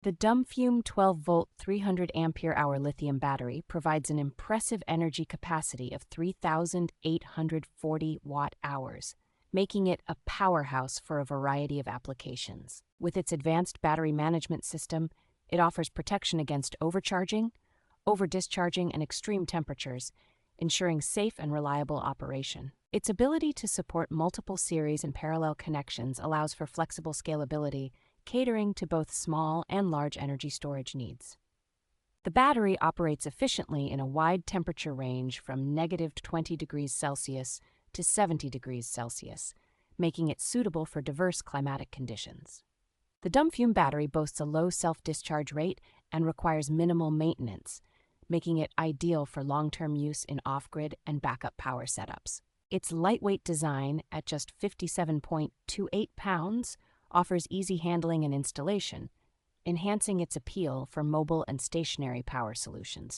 The Dumfume 12V 300Ah lithium battery provides an impressive energy capacity of 3,840 watt-hours, making it a powerhouse for a variety of applications. With its advanced battery management system, it offers protection against overcharging, over-discharging, and extreme temperatures, ensuring safe and reliable operation. Its ability to support multiple series and parallel connections allows for flexible scalability, catering to both small and large energy storage needs. The battery operates efficiently in a wide temperature range from -20°C to 70°C, making it suitable for diverse climatic conditions. The Dumfume battery boasts a low self-discharge rate and requires minimal maintenance, making it ideal for long-term use in off-grid and backup power setups. Its lightweight design, at just 57.28 pounds, offers easy handling and installation, enhancing its appeal for mobile and stationary power solutions.